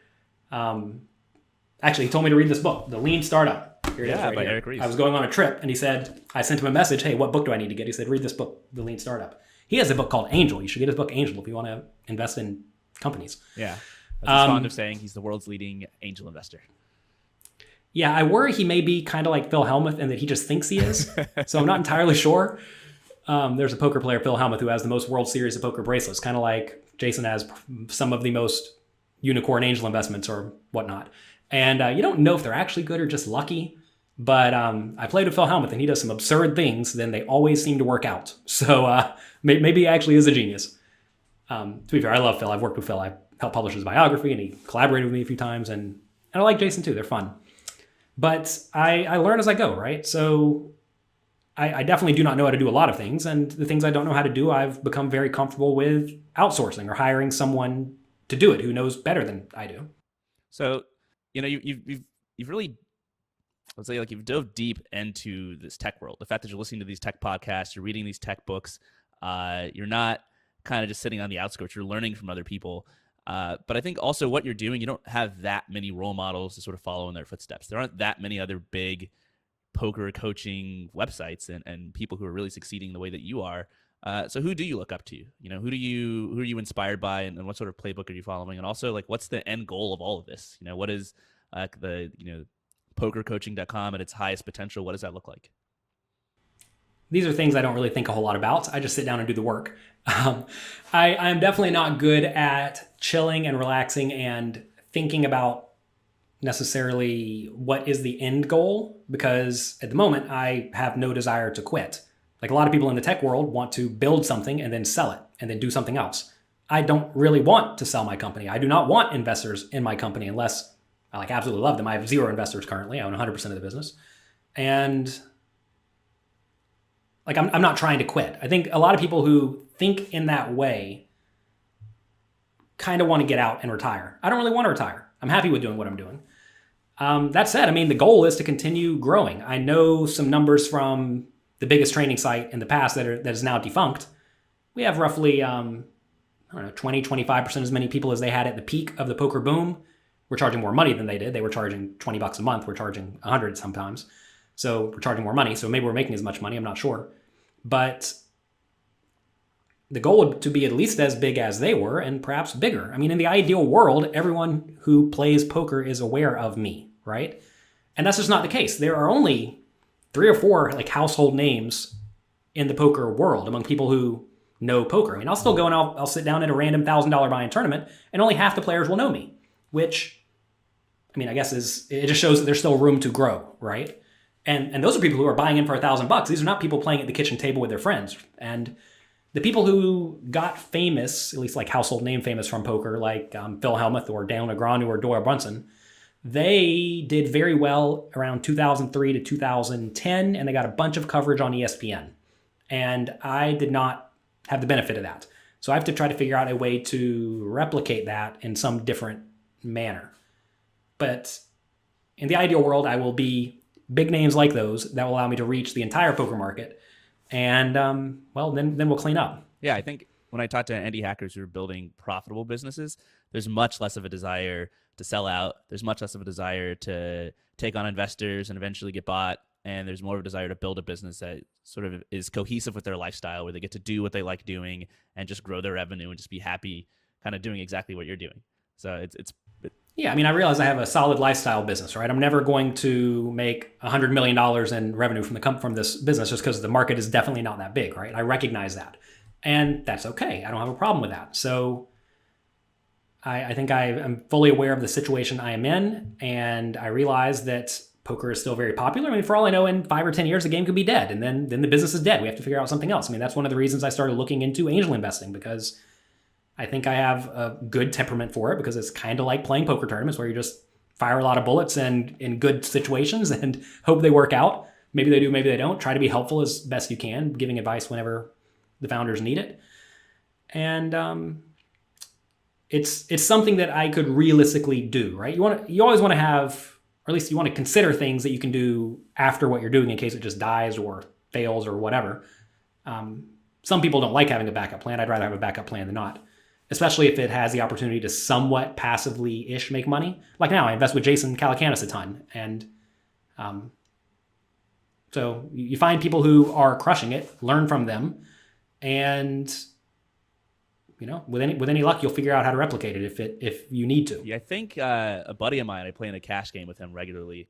Actually, he told me to read this book, The Lean Startup. Here it is, right by here. Eric Ries. I was going on a trip, and he said, I sent him a message, hey, what book do I need to get? He said, read this book, The Lean Startup. He has a book called Angel. You should get his book, Angel, if you want to invest in companies. Yeah. That's fond of saying he's the world's leading angel investor. Yeah, I worry he may be kind of like Phil Hellmuth and that he just thinks he is. So I'm not entirely sure. There's a poker player, Phil Hellmuth, who has the most World Series of Poker bracelets, kind of like Jason has some of the most unicorn angel investments or whatnot. And you don't know if they're actually good or just lucky. But I played with Phil Hellmuth, and he does some absurd things, then they always seem to work out. So maybe he actually is a genius. To be fair, I love Phil. I've worked with Phil. I helped publish his biography, and he collaborated with me a few times. And I like Jason, too. They're fun. But I learn as I go, right? So I definitely do not know how to do a lot of things. And the things I don't know how to do, I've become very comfortable with outsourcing or hiring someone to do it who knows better than I do. So, you know, you've really, let's say, like, you've dove deep into this tech world. The fact that you're listening to these tech podcasts, you're reading these tech books, you're not kind of just sitting on the outskirts. You're learning from other people. But I think also what you're doing, you don't have that many role models to sort of follow in their footsteps. There aren't that many other big poker coaching websites and people who are really succeeding the way that you are. So who do you look up to? You know, who are you inspired by, and what sort of playbook are you following? And also, like, what's the end goal of all of this? You know, what is pokercoaching.com at its highest potential? What does that look like? These are things I don't really think a whole lot about. I just sit down and do the work. I'm definitely not good at chilling and relaxing and thinking about necessarily what is the end goal, because at the moment I have no desire to quit. Like a lot of people in the tech world want to build something and then sell it and then do something else. I don't really want to sell my company. I do not want investors in my company unless I absolutely love them. I have 0 investors currently. I own 100% of the business. And I'm not trying to quit. I think a lot of people who think in that way kind of want to get out and retire. I don't really want to retire. I'm happy with doing what I'm doing. That said, I mean, the goal is to continue growing. I know some numbers from the biggest training site in the past that is now defunct. We have roughly, 20, 25% as many people as they had at the peak of the poker boom. We're charging more money than they did. They were charging $20 a month. We're charging 100 sometimes. So we're charging more money. So maybe we're making as much money. I'm not sure. But the goal would to be at least as big as they were, and perhaps bigger. I mean, in the ideal world, everyone who plays poker is aware of me, right? And that's just not the case. There are only 3 or 4 household names in the poker world among people who know poker. I mean, I'll still go and I'll sit down at a random $1,000 buy-in tournament, and only half the players will know me, which, I mean, I guess it just shows that there's still room to grow, right? And those are people who are buying in for $1,000. These are not people playing at the kitchen table with their friends. And the people who got famous, at least household name famous from poker, like Phil Hellmuth or Daniel Negreanu or Doyle Brunson, they did very well around 2003 to 2010, and they got a bunch of coverage on ESPN. And I did not have the benefit of that. So I have to try to figure out a way to replicate that in some different manner. But in the ideal world, I will be big names like those that will allow me to reach the entire poker market. And, then we'll clean up. Yeah, I think when I talk to indie hackers who are building profitable businesses, there's much less of a desire to sell out. There's much less of a desire to take on investors and eventually get bought. And there's more of a desire to build a business that sort of is cohesive with their lifestyle, where they get to do what they like doing and just grow their revenue and just be happy kind of doing exactly what you're doing. So Yeah, I mean, I realize I have a solid lifestyle business, right? I'm never going to make $100 million in revenue from this business just because the market is definitely not that big, right? I recognize that. And that's okay. I don't have a problem with that. So I think I am fully aware of the situation I am in, and I realize that poker is still very popular. I mean, for all I know, in 5 or 10 years, the game could be dead, and then the business is dead. We have to figure out something else. I mean, that's one of the reasons I started looking into angel investing, because I think I have a good temperament for it, because it's kind of like playing poker tournaments where you just fire a lot of bullets and in good situations and hope they work out. Maybe they do, maybe they don't. Try to be helpful as best you can, giving advice whenever the founders need it. And it's something that I could realistically do, right? You always want to have, or at least you want to consider things that you can do after what you're doing in case it just dies or fails or whatever. Some people don't like having a backup plan. I'd rather have a backup plan than not, especially if it has the opportunity to somewhat passively-ish make money. Like now, I invest with Jason Calacanis a ton. And so you find people who are crushing it, learn from them, and with any luck, you'll figure out how to replicate it if you need to. Yeah, I think a buddy of mine, I play in a cash game with him regularly,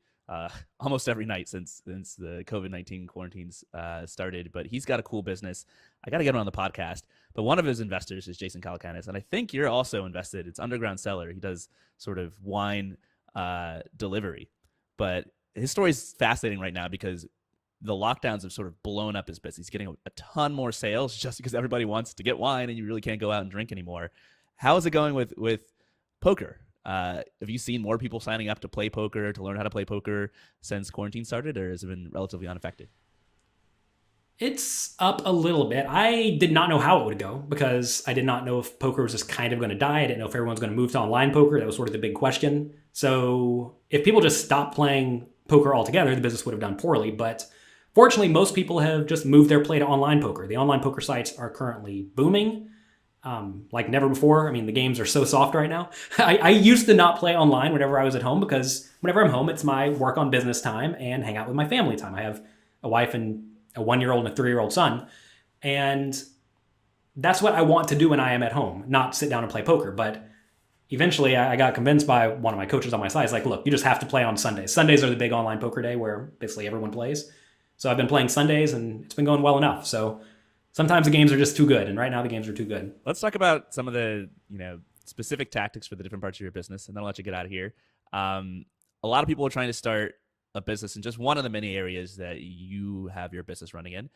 almost every night since the COVID-19 quarantines started. But he's got a cool business. I got to get him on the podcast. But one of his investors is Jason Calacanis, and I think you're also invested. It's Underground Cellar. He does sort of wine delivery. But his story is fascinating right now because the lockdowns have sort of blown up his business. He's getting a ton more sales just because everybody wants to get wine and you really can't go out and drink anymore. How is it going with poker? Have you seen more people signing up to play poker, to learn how to play poker since quarantine started, or has it been relatively unaffected? It's up a little bit. I did not know how it would go because I did not know if poker was just kind of going to die. I didn't know if everyone's going to move to online poker. That was sort of the big question. So if people just stopped playing poker altogether, the business would have done poorly. But fortunately, most people have just moved their play to online poker. The online poker sites are currently booming like never before. I mean, the games are so soft right now. I used to not play online whenever I was at home because whenever I'm home, it's my work on business time and hang out with my family time. I have a wife and a 1-year-old and a 3-year-old son. And that's what I want to do when I am at home, not sit down and play poker. But eventually I got convinced by one of my coaches on my side. It's like, look, you just have to play on Sundays. Sundays are the big online poker day where basically everyone plays. So I've been playing Sundays and it's been going well enough. So sometimes the games are just too good. And right now the games are too good. Let's talk about some of the, specific tactics for the different parts of your business, and then I'll let you get out of here. A lot of people are trying to start a business in just one of the many areas that you have your business running in,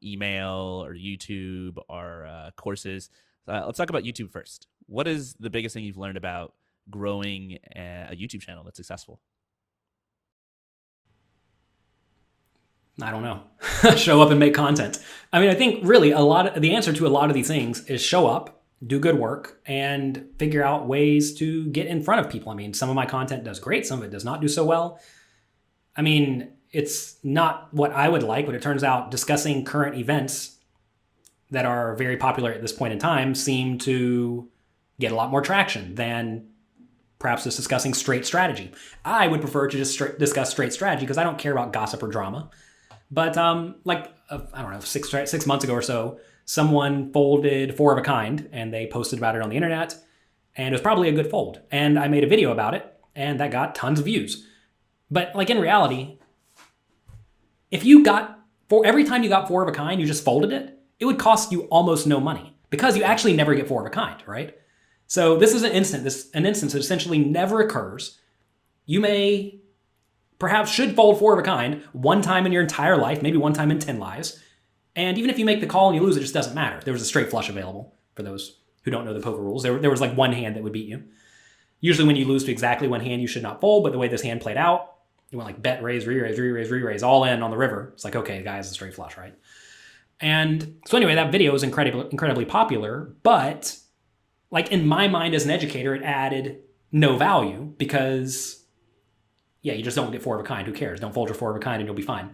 email or YouTube or courses. Let's talk about YouTube first. What is the biggest thing you've learned about growing a YouTube channel that's successful? I don't know. Show up and make content. I mean, I think really the answer to a lot of these things is show up, do good work, and figure out ways to get in front of people. I mean, some of my content does great. Some of it does not do so well. I mean, it's not what I would like, but it turns out discussing current events that are very popular at this point in time seem to get a lot more traction than perhaps just discussing straight strategy. I would prefer to just discuss straight strategy because I don't care about gossip or drama. But I don't know, 6 months ago or so, someone folded 4 of a kind and they posted about it on the internet, and it was probably a good fold. And I made a video about it and that got tons of views. But like in reality, if you got every time you got 4 of a kind, you just folded it, it would cost you almost no money because you actually never get 4 of a kind, right? So this is an instance that essentially never occurs. You may perhaps should fold 4 of a kind one time in your entire life, maybe one time in 10 lives. And even if you make the call and you lose, it just doesn't matter. There was a straight flush available for those who don't know the poker rules. There was like one hand that would beat you. Usually when you lose to exactly one hand, you should not fold, but the way this hand played out, you went like bet, raise, re-raise, re-raise, re-raise, all in on the river. It's like, okay, guys, a straight flush, right? And so anyway, that video was incredibly popular, but like in my mind as an educator, it added no value because, yeah, you just don't get 4 of a kind. Who cares? Don't fold your 4 of a kind and you'll be fine.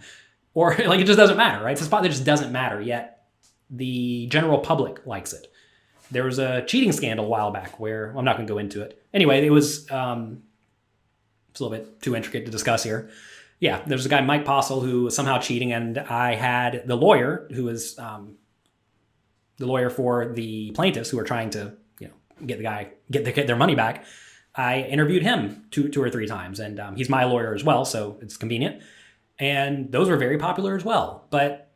Or like it just doesn't matter, right? It's a spot that just doesn't matter, yet the general public likes it. There was a cheating scandal a while back where, I'm not going to go into it. Anyway, it was it's a little bit too intricate to discuss here. Yeah, there's a guy, Mike Postle, who was somehow cheating, and I had the lawyer who was the lawyer for the plaintiffs who were trying to get their money back. I interviewed him two or three times, and he's my lawyer as well, so it's convenient. And those were very popular as well. But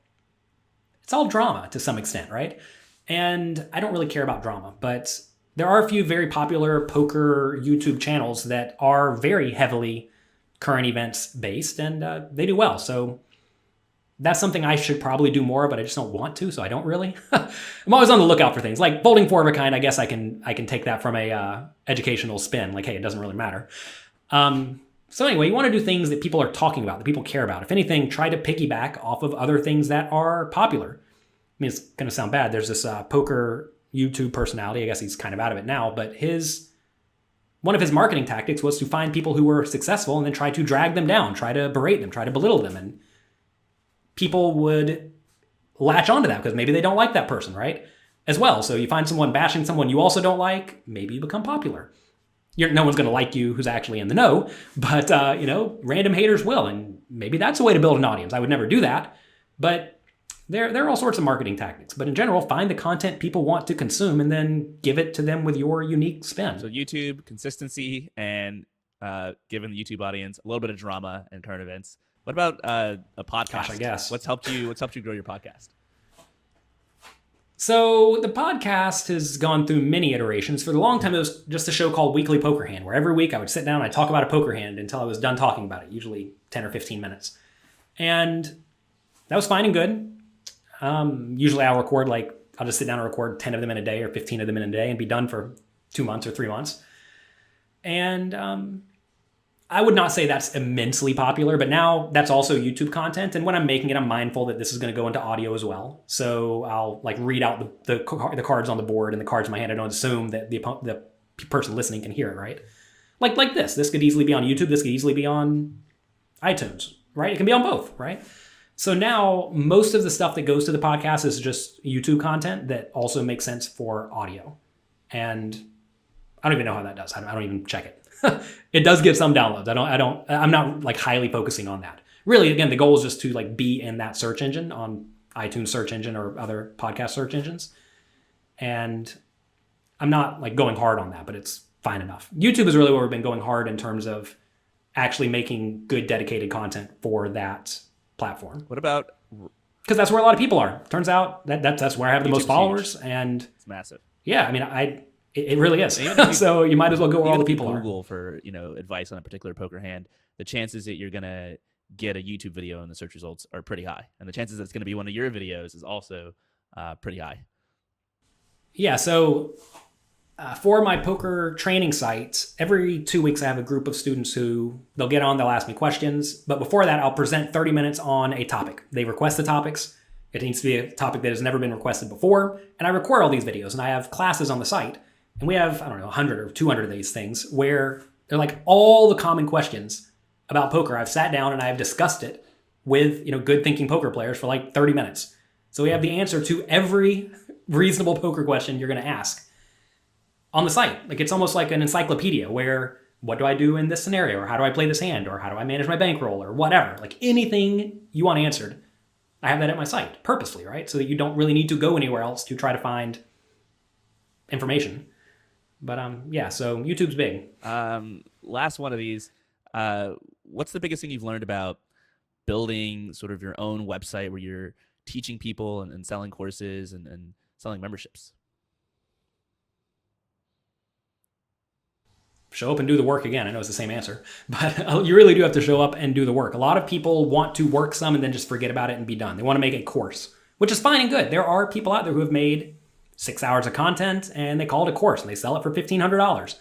it's all drama to some extent, right? And I don't really care about drama, but there are a few very popular poker YouTube channels that are very heavily current events based, and they do well. So that's something I should probably do more, but I just don't want to, so I don't really. I'm always on the lookout for things like folding four of a kind. I guess I can take that from a educational spin. Like, hey, it doesn't really matter. So anyway, you want to do things that people are talking about, that people care about. If anything, try to piggyback off of other things that are popular. I mean, it's going to sound bad. There's this poker YouTube personality. I guess he's kind of out of it now, but one of his marketing tactics was to find people who were successful and then try to drag them down, try to berate them, try to belittle them. And people would latch onto that because maybe they don't like that person, right? As well. So you find someone bashing someone you also don't like, maybe you become popular. No one's going to like you who's actually in the know, but random haters will, and maybe that's a way to build an audience. I would never do that, but there are all sorts of marketing tactics. But in general, find the content people want to consume and then give it to them with your unique spin. So YouTube, consistency, and giving the YouTube audience a little bit of drama and current events. What about a podcast? Gosh, I guess. What's helped you grow your podcast? So the podcast has gone through many iterations. For the long time, it was just a show called Weekly Poker Hand, where every week I would sit down and I'd talk about a poker hand until I was done talking about it, usually 10 or 15 minutes. And that was fine and good. Usually I'll just sit down and record 10 of them in a day or 15 of them in a day and be done for 2 months or 3 months. And I would not say that's immensely popular, but now that's also YouTube content. And when I'm making it, I'm mindful that this is going to go into audio as well. So I'll read out the cards on the board and the cards in my hand. I don't assume that the person listening can hear it, right? Like this. This could easily be on YouTube. This could easily be on iTunes, right? It can be on both, right? So now most of the stuff that goes to the podcast is just YouTube content that also makes sense for audio. And I don't even know how that does. I don't even check it. It does get some downloads. I'm not highly focusing on that. Really, again, the goal is just to be in that search engine on iTunes search engine or other podcast search engines. And I'm not going hard on that, but it's fine enough. YouTube is really where we've been going hard in terms of actually making good dedicated content for that platform. What about? Because that's where a lot of people are. Turns out that's where I have the most followers, and it's massive. Yeah, I mean, it really is. So you might as well go where all the people are. Google for advice on a particular poker hand. The chances that you're gonna get a YouTube video in the search results are pretty high, and the chances that it's gonna be one of your videos is also pretty high. Yeah. So for my poker training site, every 2 weeks I have a group of students who they'll get on. They'll ask me questions, but before that, I'll present 30 minutes on a topic. They request the topics. It needs to be a topic that has never been requested before, and I record all these videos. And I have classes on the site. And we have, 100 or 200 of these things where they're all the common questions about poker. I've sat down and I've discussed it with, good thinking poker players for 30 minutes. So we have the answer to every reasonable poker question you're going to ask on the site. It's almost like an encyclopedia where, what do I do in this scenario? Or how do I play this hand? Or how do I manage my bankroll? Or whatever. Anything you want answered, I have that at my site purposely, right? So that you don't really need to go anywhere else to try to find information. But so YouTube's big. Last one of these. What's the biggest thing you've learned about building sort of your own website where you're teaching people and selling courses and selling memberships? Show up and do the work again. I know it's the same answer, but you really do have to show up and do the work. A lot of people want to work some and then just forget about it and be done. They want to make a course, which is fine and good. There are people out there who have made 6 hours of content and they call it a course and they sell it for $1,500.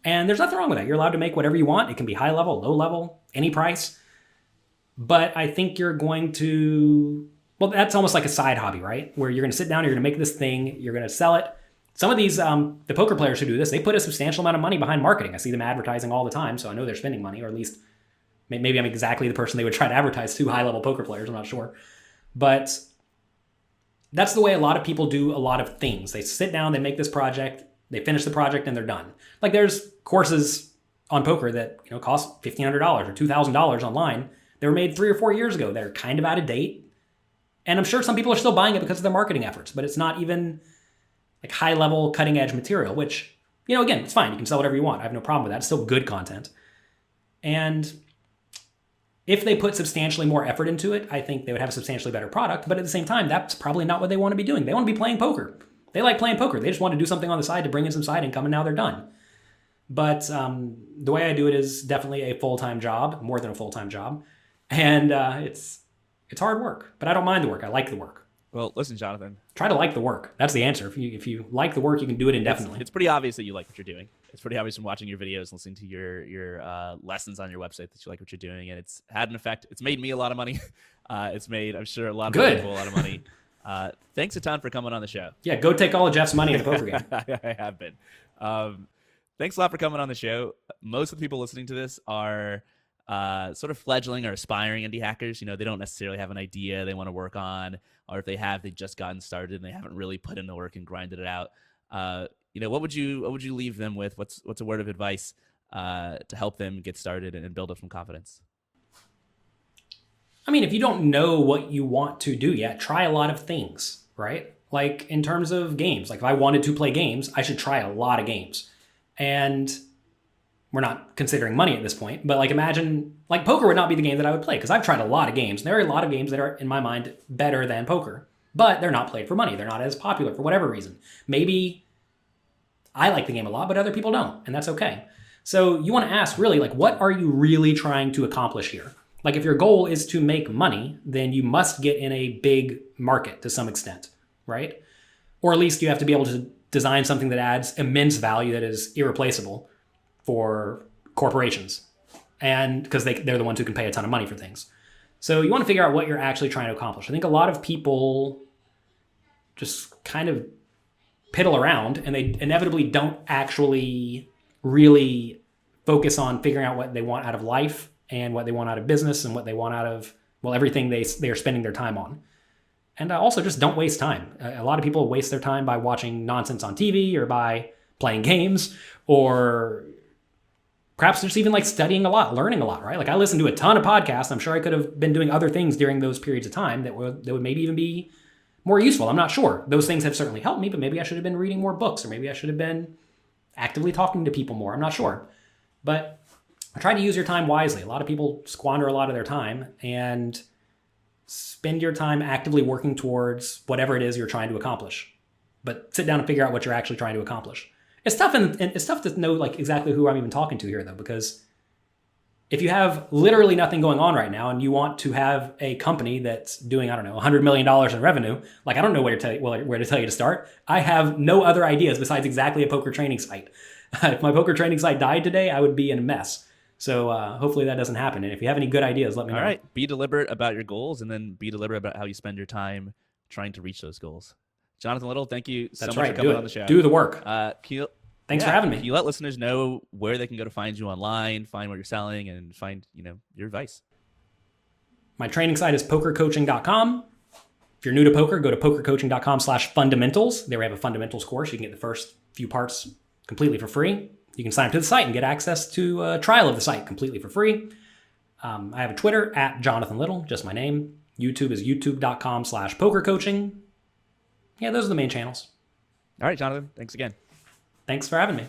And there's nothing wrong with that. You're allowed to make whatever you want. It can be high level, low level, any price. But I think you're going to, that's almost like a side hobby, right? Where you're going to sit down, you're going to make this thing, you're going to sell it. Some of these, the poker players who do this, they put a substantial amount of money behind marketing. I see them advertising all the time, so I know they're spending money, or at least maybe I'm exactly the person they would try to advertise to, high level poker players, I'm not sure. But that's the way a lot of people do a lot of things. They sit down, they make this project, they finish the project, and they're done. There's courses on poker that cost $1,500 or $2,000 online. They were made 3 or 4 years ago. They're kind of out of date. And I'm sure some people are still buying it because of their marketing efforts, but it's not even high level, cutting edge material, which again, it's fine. You can sell whatever you want. I have no problem with that. It's still good content. And if they put substantially more effort into it, I think they would have a substantially better product. But at the same time, that's probably not what they want to be doing. They want to be playing poker. They like playing poker. They just want to do something on the side to bring in some side income, and now they're done. But the way I do it is definitely a full-time job, more than a full-time job. And it's hard work, but I don't mind the work. I like the work. Well, listen, Jonathan. Try to like the work. That's the answer. If you like the work, you can do it indefinitely. It's pretty obvious that you like what you're doing. It's pretty obvious from watching your videos, listening to your lessons on your website that you like what you're doing, and it's had an effect. It's made me a lot of money. It's made, I'm sure, a lot of people a lot of money. Thanks a ton for coming on the show. Yeah, go take all of Jeff's money in the poker game. I have been. Thanks a lot for coming on the show. Most of the people listening to this are sort of fledgling or aspiring indie hackers. They don't necessarily have an idea they want to work on, or if they have, they've just gotten started and they haven't really put in the work and grinded it out. What would you leave them with? What's a word of advice to help them get started and build up some confidence? I mean, if you don't know what you want to do yet, try a lot of things, right? Like in terms of games, like if I wanted to play games, I should try a lot of games. And we're not considering money at this point, but like imagine, like poker would not be the game that I would play because I've tried a lot of games. There are a lot of games that are, in my mind, better than poker, but they're not played for money. They're not as popular for whatever reason. Maybe I like the game a lot, but other people don't, and that's okay. So you want to ask really, like, what are you really trying to accomplish here? Like if your goal is to make money, then you must get in a big market to some extent, right? Or at least you have to be able to design something that adds immense value that is irreplaceable for corporations, and because they're the ones who can pay a ton of money for things. So you want to figure out what you're actually trying to accomplish. I think a lot of people just kind of piddle around and they inevitably don't actually really focus on figuring out what they want out of life and what they want out of business and what they want out of, well, everything they are spending their time on. And also just don't waste time. A lot of people waste their time by watching nonsense on TV or by playing games, or perhaps just even like studying a lot, learning a lot, right? Like I listen to a ton of podcasts. I'm sure I could have been doing other things during those periods of time that would maybe even be more useful. I'm not sure. Those things have certainly helped me, but maybe I should have been reading more books, or maybe I should have been actively talking to people more. I'm not sure. But try to use your time wisely. A lot of people squander a lot of their time, and spend your time actively working towards whatever it is you're trying to accomplish. But sit down and figure out what you're actually trying to accomplish. It's tough, and it's tough to know like exactly who I'm even talking to here, though, because if you have literally nothing going on right now and you want to have a company that's doing, I don't know, $100 million in revenue, like I don't know where to tell you to start. I have no other ideas besides exactly a poker training site. If my poker training site died today, I would be in a mess. So hopefully that doesn't happen. And if you have any good ideas, let me know. All right. Be deliberate about your goals, and then be deliberate about how you spend your time trying to reach those goals. Jonathan Little, thank you so much for coming on the show. Do the work. Thanks for having me. Can you let listeners know where they can go to find you online, find what you're selling, and find your advice? My training site is pokercoaching.com. If you're new to poker, go to pokercoaching.com/fundamentals. There we have a fundamentals course. You can get the first few parts completely for free. You can sign up to the site and get access to a trial of the site completely for free. I have a Twitter @Jonathan Little, just my name. YouTube is youtube.com/pokercoaching. Yeah, those are the main channels. All right, Jonathan. Thanks again. Thanks for having me.